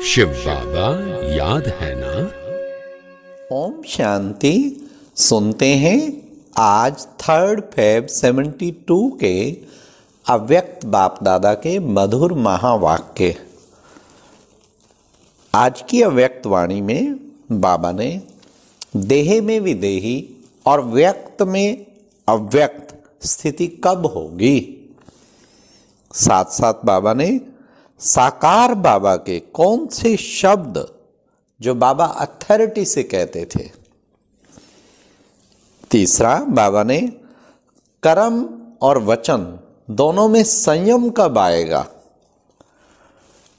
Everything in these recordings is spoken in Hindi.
शिव बाबा याद है ना। ओम शांति। सुनते हैं आज 3 फेब 72 के अव्यक्त बाप दादा के मधुर महावाक्य। आज की अव्यक्त वाणी में बाबा ने देह में विदेही और व्यक्त में अव्यक्त स्थिति कब होगी, साथ साथ बाबा ने साकार बाबा के कौन से शब्द जो बाबा अथॉरिटी से कहते थे। तीसरा, बाबा ने कर्म और वचन दोनों में संयम कब आएगा।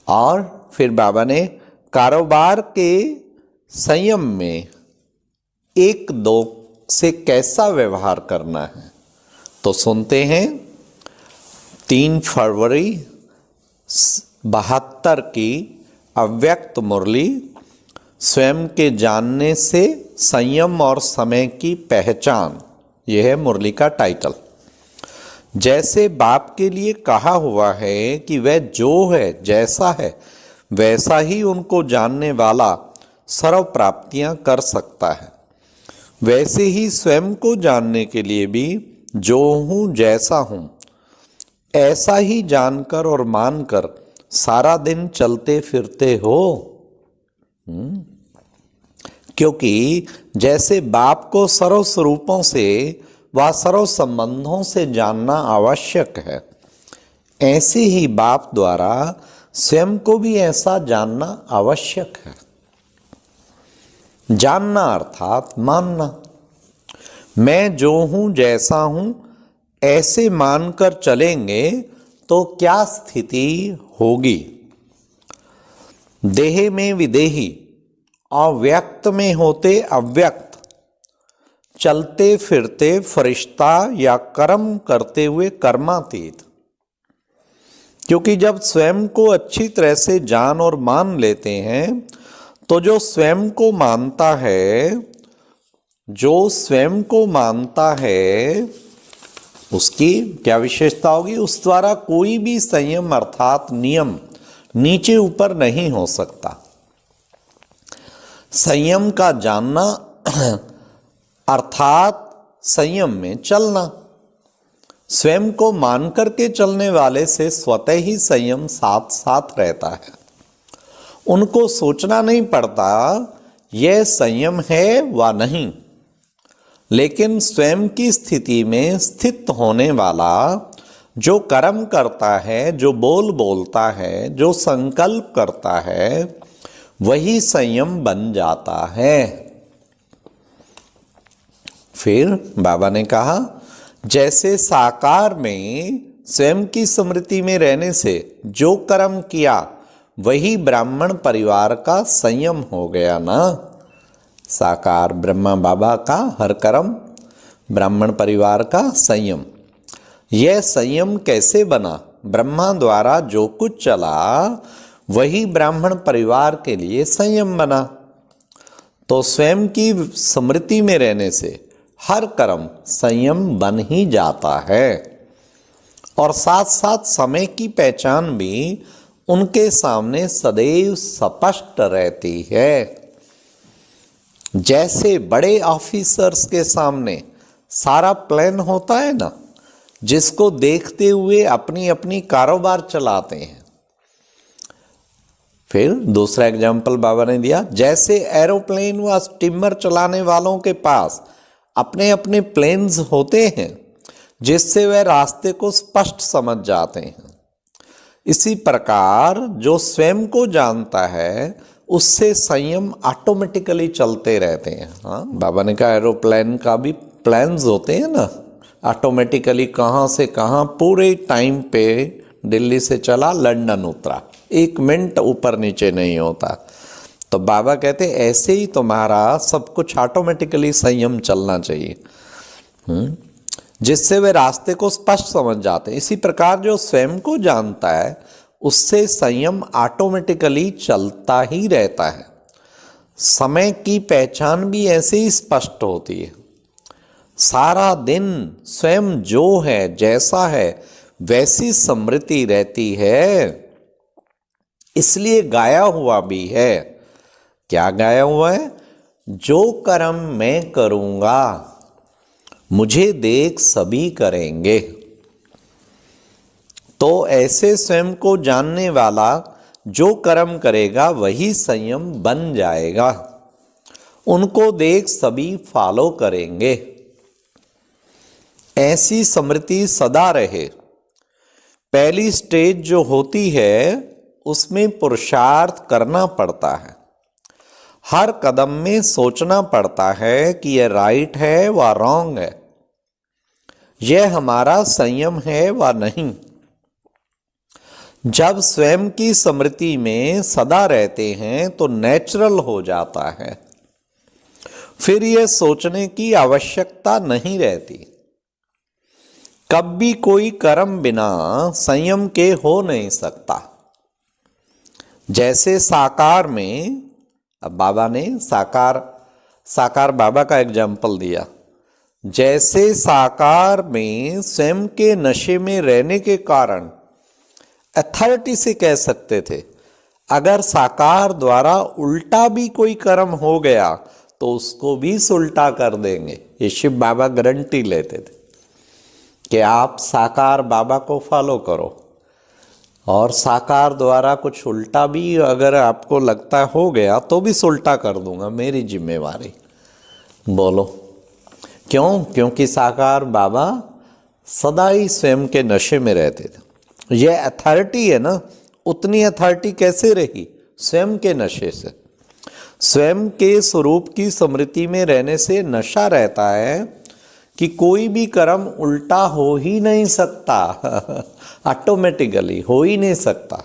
और फिर बाबा ने कारोबार के संयम में 1-2 से कैसा व्यवहार करना है। तो सुनते हैं 3 फरवरी 72 की अव्यक्त मुरली, स्वयं के जानने से संयम और समय की पहचान। यह है मुरली का टाइटल। जैसे बाप के लिए कहा हुआ है कि वह जो है जैसा है वैसा ही उनको जानने वाला सर्व प्राप्तियां कर सकता है, वैसे ही स्वयं को जानने के लिए भी जो हूँ जैसा हूँ ऐसा ही जानकर और मानकर सारा दिन चलते फिरते हो। क्योंकि जैसे बाप को सर्व स्वरूपों से व सर्व संबंधों से जानना आवश्यक है, ऐसे ही बाप द्वारा स्वयं को भी ऐसा जानना आवश्यक है। जानना अर्थात मानना। मैं जो हूं जैसा हूं ऐसे मानकर चलेंगे तो क्या स्थिति होगी। देह में विदेही और व्यक्त में होते अव्यक्त, चलते फिरते फरिश्ता या कर्म करते हुए कर्मातीत। क्योंकि जब स्वयं को अच्छी तरह से जान और मान लेते हैं तो जो स्वयं को मानता है उसकी क्या विशेषता होगी। उस द्वारा कोई भी संयम अर्थात नियम नीचे ऊपर नहीं हो सकता। संयम का जानना अर्थात संयम में चलना। स्वयं को मान करके चलने वाले से स्वतः ही संयम साथ साथ रहता है। उनको सोचना नहीं पड़ता यह संयम है व नहीं, लेकिन स्वयं की स्थिति में स्थित होने वाला जो कर्म करता है, जो बोलता है, जो संकल्प करता है, वही संयम बन जाता है। फिर बाबा ने कहा जैसे साकार में स्वयं की स्मृति में रहने से जो कर्म किया वही ब्राह्मण परिवार का संयम हो गया ना। साकार ब्रह्मा बाबा का हर कर्म, ब्राह्मण परिवार का संयम। यह संयम कैसे बना। ब्रह्मा द्वारा जो कुछ चला वही ब्राह्मण परिवार के लिए संयम बना। तो स्वयं की स्मृति में रहने से हर कर्म संयम बन ही जाता है। और साथ साथ समय की पहचान भी उनके सामने सदैव स्पष्ट रहती है। जैसे बड़े ऑफिसर्स के सामने सारा प्लान होता है ना, जिसको देखते हुए अपनी अपनी कारोबार चलाते हैं। फिर दूसरा एग्जाम्पल बाबा ने दिया, जैसे एरोप्लेन व स्टीमर चलाने वालों के पास अपने अपने प्लेन्स होते हैं जिससे वह रास्ते को स्पष्ट समझ जाते हैं। इसी प्रकार जो स्वयं को जानता है उससे संयम ऑटोमेटिकली चलते रहते हैं। हाँ, बाबा ने कहा एरोप्लेन का भी प्लान्स होते हैं ना, ऑटोमेटिकली कहाँ से कहाँ पूरे टाइम पे दिल्ली से चला लंदन उतरा, 1 मिनट ऊपर नीचे नहीं होता। तो बाबा कहते ऐसे ही तुम्हारा सब कुछ ऑटोमेटिकली संयम चलना चाहिए, जिससे वे रास्ते को स्पष्ट समझ जाते हैं। इसी प्रकार जो स्वयं को जानता है उससे संयम ऑटोमेटिकली चलता ही रहता है। समय की पहचान भी ऐसे ही स्पष्ट होती है। सारा दिन स्वयं जो है जैसा है वैसी स्मृति रहती है। इसलिए गाया हुआ भी है। क्या गाया हुआ है? जो कर्म मैं करूंगा मुझे देख सभी करेंगे। तो ऐसे स्वयं को जानने वाला जो कर्म करेगा वही संयम बन जाएगा। उनको देख सभी फॉलो करेंगे। ऐसी स्मृति सदा रहे। पहली स्टेज जो होती है उसमें पुरुषार्थ करना पड़ता है। हर कदम में सोचना पड़ता है कि यह राइट है व रॉन्ग है, यह हमारा संयम है व नहीं। जब स्वयं की स्मृति में सदा रहते हैं तो नेचुरल हो जाता है, फिर यह सोचने की आवश्यकता नहीं रहती। कभी कोई कर्म बिना संयम के हो नहीं सकता। जैसे साकार में, अब बाबा ने साकार बाबा का एग्जाम्पल दिया। जैसे साकार में स्वयं के नशे में रहने के कारण अथॉरिटी से कह सकते थे, अगर साकार द्वारा उल्टा भी कोई कर्म हो गया तो उसको भी उल्टा कर देंगे। ये शिव बाबा गारंटी लेते थे कि आप साकार बाबा को फॉलो करो, और साकार द्वारा कुछ उल्टा भी अगर आपको लगता हो गया तो भी उल्टा कर दूंगा, मेरी जिम्मेवारी। बोलो क्यों? क्योंकि साकार बाबा सदा ही स्वयं के नशे में रहते थे। यह अथॉरिटी है ना, उतनी अथॉरिटी कैसे रही? स्वयं के नशे से। स्वयं के स्वरूप की स्मृति में रहने से नशा रहता है कि कोई भी कर्म उल्टा हो ही नहीं सकता। ऑटोमेटिकली हो ही नहीं सकता।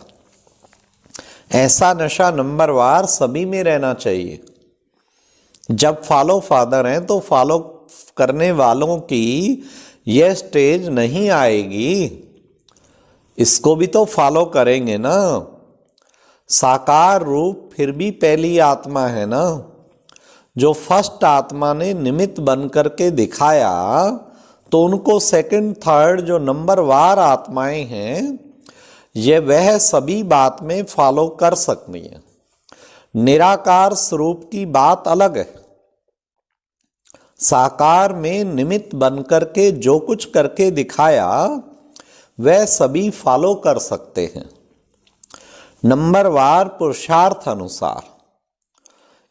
ऐसा नशा नंबर वार सभी में रहना चाहिए। जब फॉलो फादर हैं तो फॉलो करने वालों की यह स्टेज नहीं आएगी। इसको भी तो फॉलो करेंगे ना। साकार रूप फिर भी पहली आत्मा है ना, जो फर्स्ट आत्मा ने निमित्त बन करके दिखाया, तो उनको सेकंड थर्ड जो नंबर वार आत्माएं हैं ये वह सभी बात में फॉलो कर सकती हैं। निराकार स्वरूप की बात अलग है। साकार में निमित्त बन करके जो कुछ करके दिखाया वह सभी फॉलो कर सकते हैं, नंबर वार पुरुषार्थ अनुसार।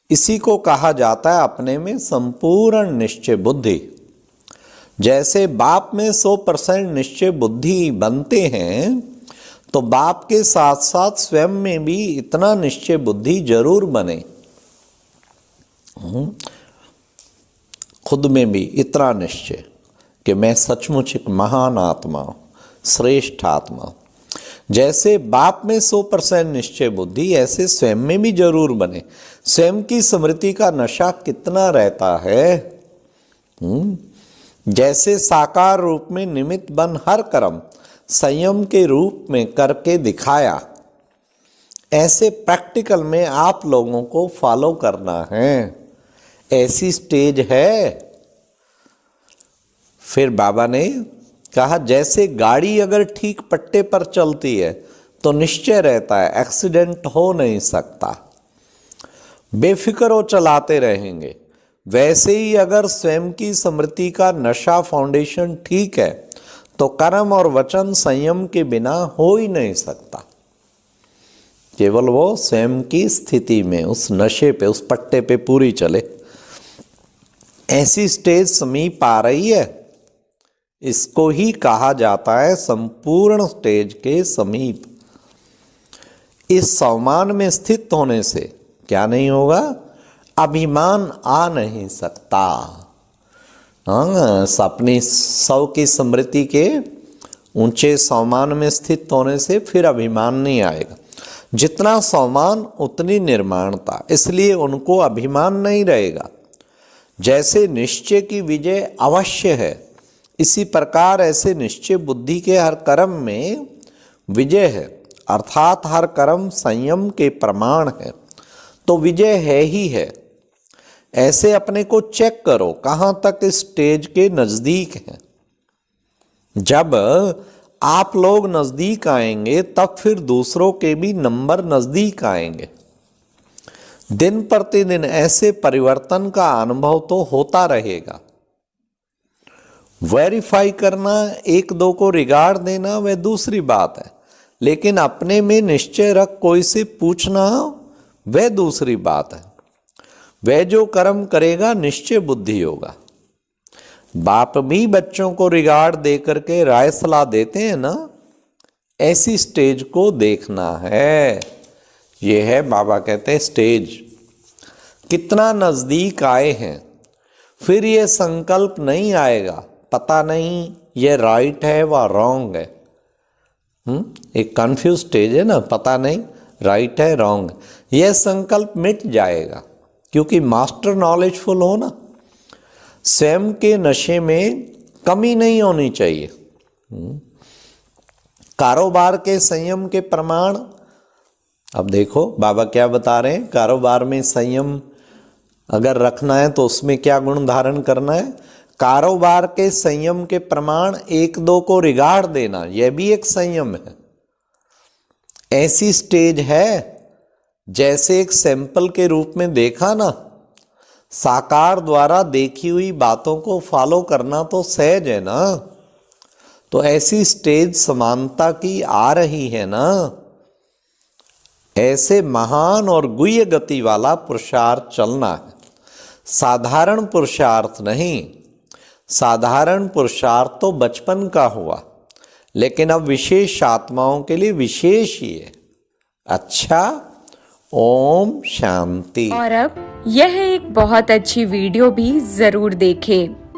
इसी को कहा जाता है अपने में संपूर्ण निश्चय बुद्धि। जैसे बाप में 100% निश्चय बुद्धि बनते हैं, तो बाप के साथ साथ स्वयं में भी इतना निश्चय बुद्धि जरूर बने। खुद में भी इतना निश्चय कि मैं सचमुच एक महान आत्मा हूं, श्रेष्ठ आत्मा। जैसे बाप में 100% निश्चय बुद्धि, ऐसे स्वयं में भी जरूर बने। स्वयं की स्मृति का नशा कितना रहता है। जैसे साकार रूप में निमित्त बन हर कर्म संयम के रूप में करके दिखाया, ऐसे प्रैक्टिकल में आप लोगों को फॉलो करना है। ऐसी स्टेज है। फिर बाबा ने कहा, जैसे गाड़ी अगर ठीक पट्टे पर चलती है तो निश्चय रहता है एक्सीडेंट हो नहीं सकता, बेफिक्र हो चलाते रहेंगे। वैसे ही अगर स्वयं की स्मृति का नशा फाउंडेशन ठीक है तो कर्म और वचन संयम के बिना हो ही नहीं सकता। केवल वो स्वयं की स्थिति में उस नशे पे, उस पट्टे पे पूरी चले। ऐसी स्टेज समीप आ रही है। इसको ही कहा जाता है संपूर्ण स्टेज के समीप। इस सम्मान में स्थित होने से क्या नहीं होगा? अभिमान आ नहीं सकता। हाँ, अपनी सौ की स्मृति के ऊंचे सम्मान में स्थित होने से फिर अभिमान नहीं आएगा। जितना सम्मान उतनी निर्माणता, इसलिए उनको अभिमान नहीं रहेगा। जैसे निश्चय की विजय अवश्य है, इसी प्रकार ऐसे निश्चय बुद्धि के हर कर्म में विजय है, अर्थात हर कर्म संयम के प्रमाण है, तो विजय है ही है। ऐसे अपने को चेक करो कहाँ तक इस स्टेज के नजदीक है। जब आप लोग नजदीक आएंगे तब फिर दूसरों के भी नंबर नजदीक आएंगे। दिन प्रतिदिन ऐसे परिवर्तन का अनुभव तो होता रहेगा। वेरीफाई करना, एक दो को रिगार्ड देना वह दूसरी बात है, लेकिन अपने में निश्चय रख कोई से पूछना वह दूसरी बात है। वह जो कर्म करेगा निश्चय बुद्धि होगा। बाप भी बच्चों को रिगार्ड दे करके राय सलाह देते हैं ना, ऐसी स्टेज को देखना है। ये है बाबा कहते हैं स्टेज। कितना नजदीक आए हैं, फिर ये संकल्प नहीं आएगा पता नहीं ये राइट है व रॉन्ग है। एक कंफ्यूज स्टेज है ना, पता नहीं राइट है रॉन्ग है। यह संकल्प मिट जाएगा, क्योंकि मास्टर नॉलेजफुल हो ना। स्वयं के नशे में कमी नहीं होनी चाहिए। कारोबार के संयम के प्रमाण, अब देखो बाबा क्या बता रहे हैं। कारोबार में संयम अगर रखना है तो उसमें क्या गुण धारण करना है। कारोबार के संयम के प्रमाण एक दो को रिगार्ड देना, यह भी एक संयम है। ऐसी स्टेज है जैसे एक सैंपल के रूप में देखा ना, साकार द्वारा देखी हुई बातों को फॉलो करना तो सहज है ना। तो ऐसी स्टेज समानता की आ रही है ना। ऐसे महान और गुह्य गति वाला पुरुषार्थ चलना है, साधारण पुरुषार्थ नहीं। साधारण पुरुषार्थ तो बचपन का हुआ, लेकिन अब विशेष आत्माओं के लिए विशेष ही है। अच्छा, ओम शांति। और अब यह एक बहुत अच्छी वीडियो भी जरूर देखें।